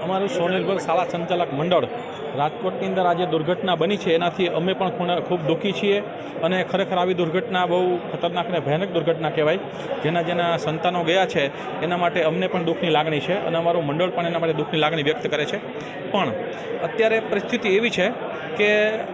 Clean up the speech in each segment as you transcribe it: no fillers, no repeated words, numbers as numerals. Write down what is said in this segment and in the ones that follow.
અમારું સ્વનિર્ભર શાળા સંચાલક મંડળ રાજકોટની અંદર આજે દુર્ઘટના બની છે એનાથી અમે પણ ખૂબ દુઃખી છીએ અને ખરેખર આવી દુર્ઘટના બહુ ખતરનાક અને ભયાનક દુર્ઘટના કહેવાય. જેના સંતાનો ગયા છે એના માટે અમને પણ દુઃખની લાગણી છે અને અમારું મંડળ પણ એના માટે દુઃખની લાગણી વ્યક્ત કરે છે. પણ અત્યારે પરિસ્થિતિ એવી છે કે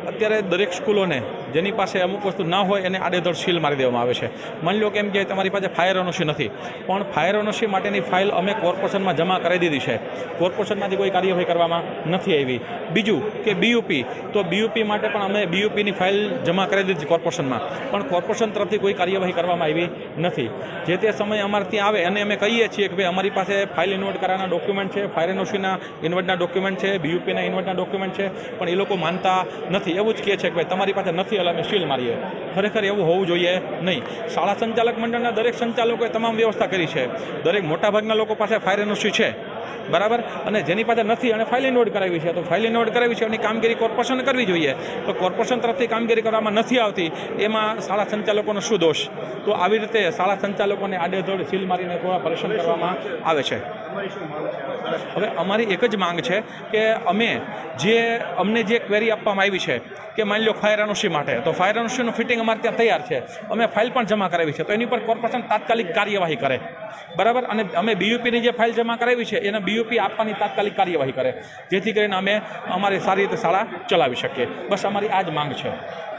અત્યારે દરેક સ્કૂલોને જેની પાસે અમુક વસ્તુ ના હોય એને આડેધડ સીલ મારી દેવામાં આવે છે. માની લો કે એમ કે તમારી પાસે ફાયર એનઓસી નથી, પણ ફાયર એનઓસી માટેની ફાઇલ અમે કોર્પોરેશનમાં જમા કરી દીધી છે. કોર્પોરેશનમાંથી કોઈ કાર્યવાહી કરવામાં નથી આવી. બીજું કે બીયુપી, તો બીયુપી માટે પણ અમે બીયુપીની ફાઇલ જમા કરી દીધી કોર્પોરેશનમાં, પણ કોર્પોરેશન તરફથી કોઈ કાર્યવાહી કરવામાં આવી નથી. જે તે સમયે અમારે ત્યાં આવે અને અમે કહીએ છીએ કે ભાઈ અમારી પાસે ફાઇલ ઇન્વર્ટ કરાવવાના ડોક્યુમેન્ટ છે, ફાયર એનઓસીના ઇન્વર્ટના ડોક્યુમેન્ટ છે, બીયુપીના ઇન્વર્ટના ડોક્યુમેન્ટ છે, પણ એ લોકો માનતા નથી. એવું જ કહે છે કે ભાઈ તમારી પાસે નથી એટલે અમે સીલ મારીએ. ખરેખર એવું હોવું જોઈએ નહીં. શાળા સંચાલક મંડળના દરેક સંચાલકોએ તમામ વ્યવસ્થા કરી છે. દરેક મોટાભાગના લોકો પાસે ફાયર એનઓસી છે, બરાબર, અને જેની પાસે નથી અને ફાઇલ ઇન્વર્ટ કરાવી છે, તો ફાઇલ ઇન્વર્ટ કરાવી છે એની કામગીરી કોર્પોરેશને કરવી જોઈએ. તો કોર્પોરેશન તરફથી કામગીરી કરવામાં નથી આવતી, એમાં શાળા સંચાલકોનો શું દોષ? તો આવી રીતે શાળા સંચાલકોને આડેધડ સીલ મારીને પરેશાન કરવામાં આવે છે. હવે અમારી એક જ માંગ છે કે અમને જે ક્વેરી આપવામાં આવી છે કે માની લો ફાયર એનઓસી માટે, તો ફાયર એનઓસીનું ફિટિંગ અમારે ત્યાં તૈયાર છે, અમે ફાઇલ પણ જમા કરાવી છે, તો એની પર કોર્પોરેશન તાત્કાલિક કાર્યવાહી કરે, બરાબર, અને અમે બીયુપીની જે ફાઇલ જમા કરાવી છે એને બીયુપી આપવાની તાત્કાલિક કાર્યવાહી કરે, જેથી કરીને અમે અમારી સારી રીતે શાળા ચલાવી શકીએ. બસ અમારી આ જ માંગ છે.